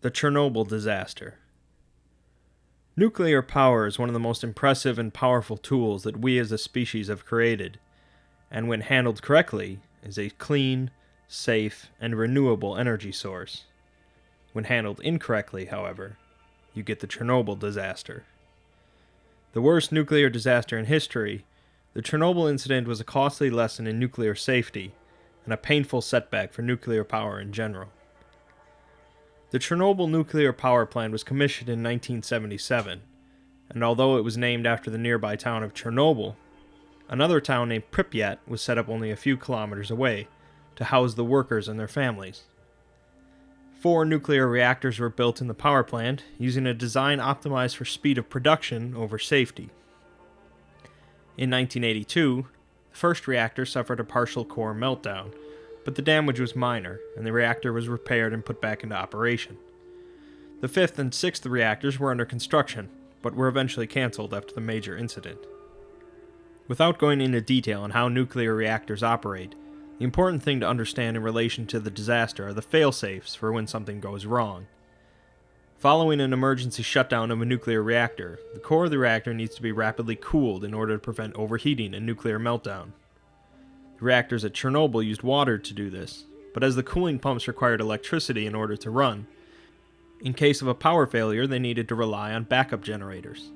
The Chernobyl disaster. Nuclear power is one of the most impressive and powerful tools that we as a species have created, and when handled correctly, is a clean, safe, and renewable energy source. When handled incorrectly, however, you get the Chernobyl disaster. The worst nuclear disaster in history, the Chernobyl incident was a costly lesson in nuclear safety, and a painful setback for nuclear power in general. The Chernobyl nuclear power plant was commissioned in 1977, and although it was named after the nearby town of Chernobyl, another town named Pripyat was set up only a few kilometers away to house the workers and their families. 4 nuclear reactors were built in the power plant, using a design optimized for speed of production over safety. In 1982, the first reactor suffered a partial core meltdown, but the damage was minor, and the reactor was repaired and put back into operation. The 5th and 6th reactors were under construction, but were eventually cancelled after the major incident. Without going into detail on how nuclear reactors operate, the important thing to understand in relation to the disaster are the fail-safes for when something goes wrong. Following an emergency shutdown of a nuclear reactor, the core of the reactor needs to be rapidly cooled in order to prevent overheating and nuclear meltdown. The reactors at Chernobyl used water to do this, but as the cooling pumps required electricity in order to run, in case of a power failure they needed to rely on backup generators.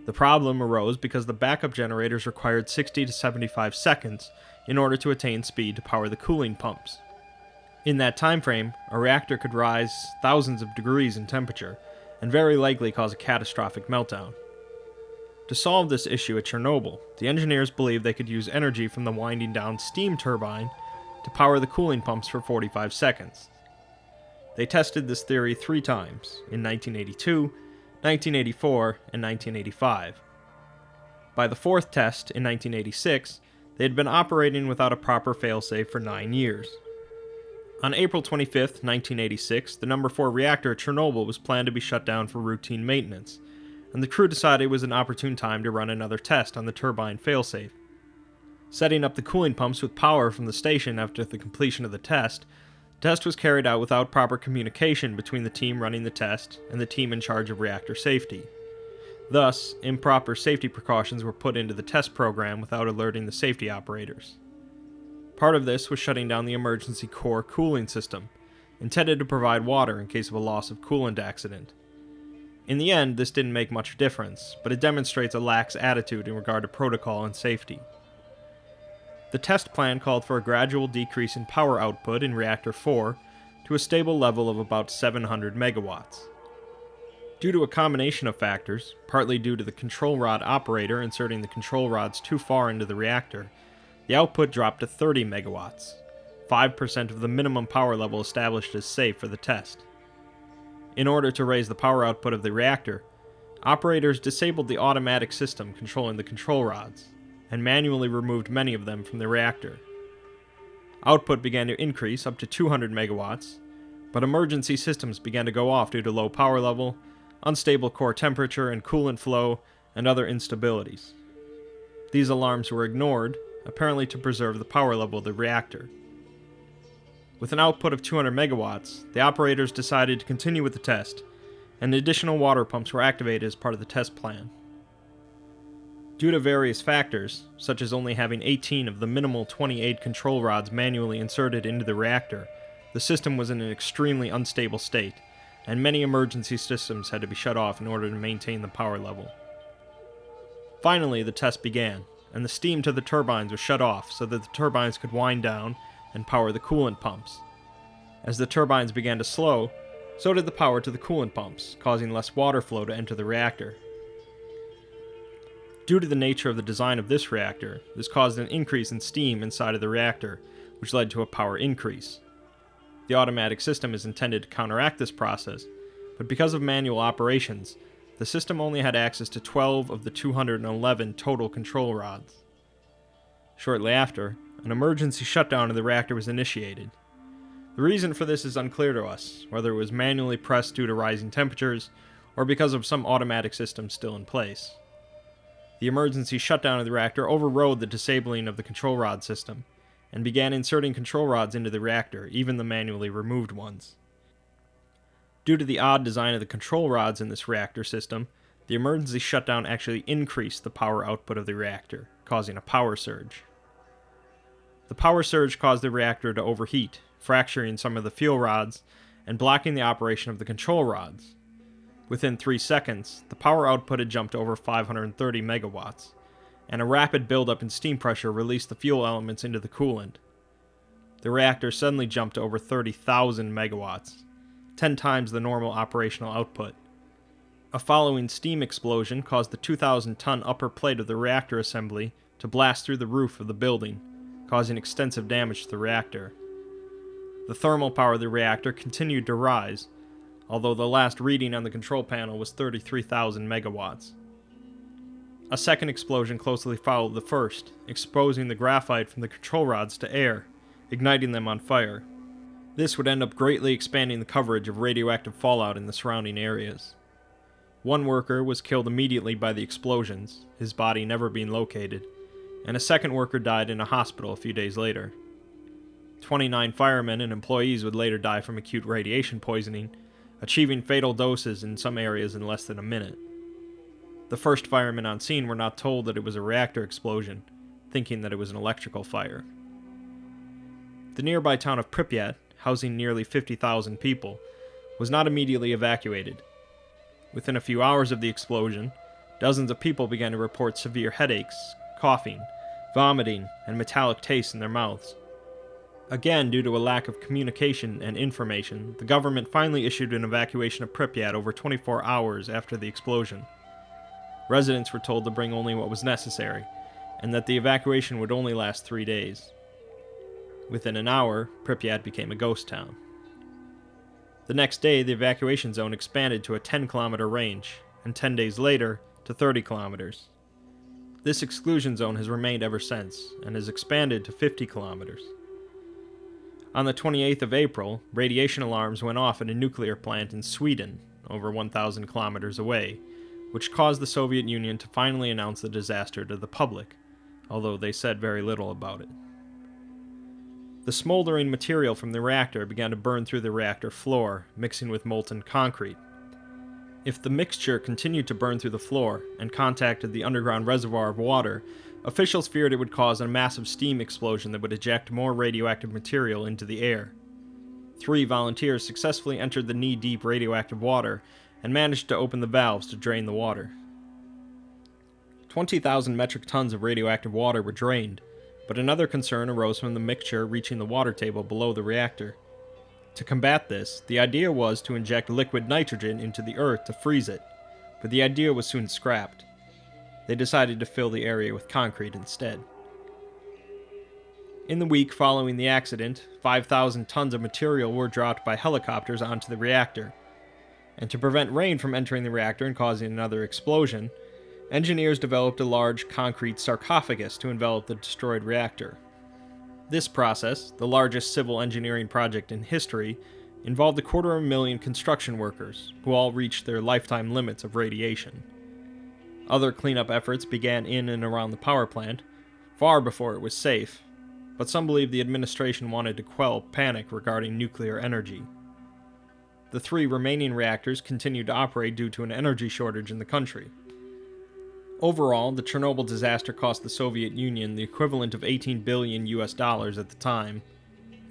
The problem arose because the backup generators required 60 to 75 seconds in order to attain speed to power the cooling pumps. In that time frame, a reactor could rise thousands of degrees in temperature and very likely cause a catastrophic meltdown. To solve this issue at Chernobyl, the engineers believed they could use energy from the winding down steam turbine to power the cooling pumps for 45 seconds. They tested this theory 3 times, in 1982, 1984, and 1985. By the 4th test, in 1986, they had been operating without a proper failsafe for 9 years. On April 25, 1986, the number 4 reactor at Chernobyl was planned to be shut down for routine maintenance, and the crew decided it was an opportune time to run another test on the turbine failsafe. Setting up the cooling pumps with power from the station after the completion of the test was carried out without proper communication between the team running the test and the team in charge of reactor safety. Thus, improper safety precautions were put into the test program without alerting the safety operators. Part of this was shutting down the emergency core cooling system, intended to provide water in case of a loss of coolant accident. In the end, this didn't make much difference, but it demonstrates a lax attitude in regard to protocol and safety. The test plan called for a gradual decrease in power output in Reactor 4 to a stable level of about 700 megawatts. Due to a combination of factors, partly due to the control rod operator inserting the control rods too far into the reactor, the output dropped to 30 megawatts, 5% of the minimum power level established as safe for the test. In order to raise the power output of the reactor, operators disabled the automatic system controlling the control rods, and manually removed many of them from the reactor. Output began to increase up to 200 megawatts, but emergency systems began to go off due to low power level, unstable core temperature and coolant flow, and other instabilities. These alarms were ignored, apparently to preserve the power level of the reactor. With an output of 200 megawatts, the operators decided to continue with the test, and additional water pumps were activated as part of the test plan. Due to various factors, such as only having 18 of the minimal 28 control rods manually inserted into the reactor, the system was in an extremely unstable state, and many emergency systems had to be shut off in order to maintain the power level. Finally, the test began, and the steam to the turbines was shut off so that the turbines could wind down and power the coolant pumps. As the turbines began to slow, so did the power to the coolant pumps, causing less water flow to enter the reactor. Due to the nature of the design of this reactor, this caused an increase in steam inside of the reactor, which led to a power increase. The automatic system is intended to counteract this process, but because of manual operations, the system only had access to 12 of the 211 total control rods. Shortly after, an emergency shutdown of the reactor was initiated. The reason for this is unclear to us, whether it was manually pressed due to rising temperatures, or because of some automatic system still in place. The emergency shutdown of the reactor overrode the disabling of the control rod system, and began inserting control rods into the reactor, even the manually removed ones. Due to the odd design of the control rods in this reactor system, the emergency shutdown actually increased the power output of the reactor, causing a power surge. The power surge caused the reactor to overheat, fracturing some of the fuel rods and blocking the operation of the control rods. Within 3 seconds, the power output had jumped to over 530 megawatts, and a rapid buildup in steam pressure released the fuel elements into the coolant. The reactor suddenly jumped to over 30,000 megawatts, 10 times the normal operational output. A following steam explosion caused the 2,000-ton upper plate of the reactor assembly to blast through the roof of the building, causing extensive damage to the reactor. The thermal power of the reactor continued to rise, although the last reading on the control panel was 33,000 megawatts. A second explosion closely followed the first, exposing the graphite from the control rods to air, igniting them on fire. This would end up greatly expanding the coverage of radioactive fallout in the surrounding areas. One worker was killed immediately by the explosions, his body never being located, and a second worker died in a hospital a few days later. 29 firemen and employees would later die from acute radiation poisoning, achieving fatal doses in some areas in less than a minute. The first firemen on scene were not told that it was a reactor explosion, thinking that it was an electrical fire. The nearby town of Pripyat, housing nearly 50,000 people, was not immediately evacuated. Within a few hours of the explosion, dozens of people began to report severe headaches, coughing, vomiting, and metallic tastes in their mouths. Again, due to a lack of communication and information, the government finally issued an evacuation of Pripyat over 24 hours after the explosion. Residents were told to bring only what was necessary, and that the evacuation would only last 3 days. Within an hour, Pripyat became a ghost town. The next day, the evacuation zone expanded to a 10-kilometer range, and 10 days later, to 30 kilometers. This exclusion zone has remained ever since, and has expanded to 50 kilometers. On the 28th of April, radiation alarms went off at a nuclear plant in Sweden, over 1,000 kilometers away, which caused the Soviet Union to finally announce the disaster to the public, although they said very little about it. The smoldering material from the reactor began to burn through the reactor floor, mixing with molten concrete. If the mixture continued to burn through the floor and contacted the underground reservoir of water, officials feared it would cause a massive steam explosion that would eject more radioactive material into the air. 3 volunteers successfully entered the knee-deep radioactive water and managed to open the valves to drain the water. 20,000 metric tons of radioactive water were drained, but another concern arose from the mixture reaching the water table below the reactor. To combat this, the idea was to inject liquid nitrogen into the earth to freeze it, but the idea was soon scrapped. They decided to fill the area with concrete instead. In the week following the accident, 5,000 tons of material were dropped by helicopters onto the reactor. And to prevent rain from entering the reactor and causing another explosion, engineers developed a large concrete sarcophagus to envelop the destroyed reactor. This process, the largest civil engineering project in history, involved 250,000 construction workers, who all reached their lifetime limits of radiation. Other cleanup efforts began in and around the power plant, far before it was safe, but some believe the administration wanted to quell panic regarding nuclear energy. The 3 remaining reactors continued to operate due to an energy shortage in the country. Overall, the Chernobyl disaster cost the Soviet Union the equivalent of $18 billion at the time,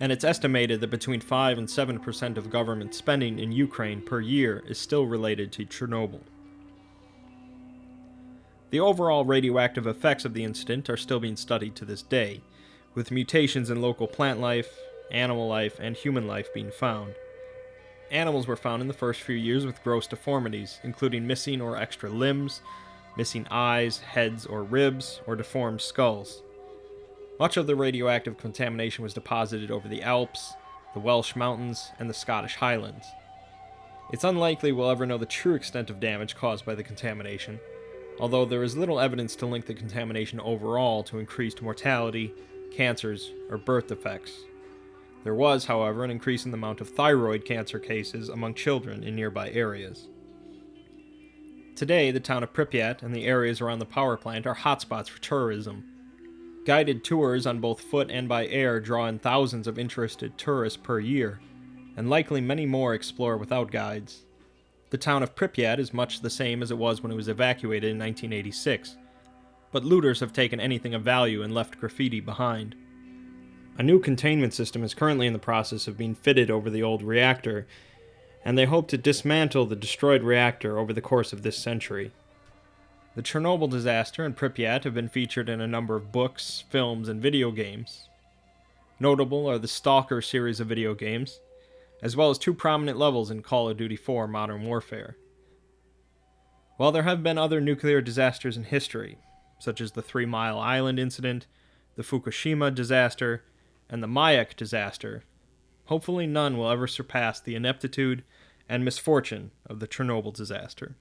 and it's estimated that between 5 and 7% of government spending in Ukraine per year is still related to Chernobyl. The overall radioactive effects of the incident are still being studied to this day, with mutations in local plant life, animal life, and human life being found. Animals were found in the first few years with gross deformities, including missing or extra limbs, missing eyes, heads, or ribs, or deformed skulls. Much of the radioactive contamination was deposited over the Alps, the Welsh Mountains, and the Scottish Highlands. It's unlikely we'll ever know the true extent of damage caused by the contamination, although there is little evidence to link the contamination overall to increased mortality, cancers, or birth defects. There was, however, an increase in the amount of thyroid cancer cases among children in nearby areas. Today, the town of Pripyat and the areas around the power plant are hotspots for tourism. Guided tours on both foot and by air draw in thousands of interested tourists per year, and likely many more explore without guides. The town of Pripyat is much the same as it was when it was evacuated in 1986, but looters have taken anything of value and left graffiti behind. A new containment system is currently in the process of being fitted over the old reactor, and they hope to dismantle the destroyed reactor over the course of this century. The Chernobyl disaster and Pripyat have been featured in a number of books, films, and video games. Notable are the Stalker series of video games, as well as 2 prominent levels in Call of Duty 4 Modern Warfare. While there have been other nuclear disasters in history, such as the 3 Mile Island incident, the Fukushima disaster, and the Mayak disaster, hopefully none will ever surpass the ineptitude and misfortune of the Chernobyl disaster.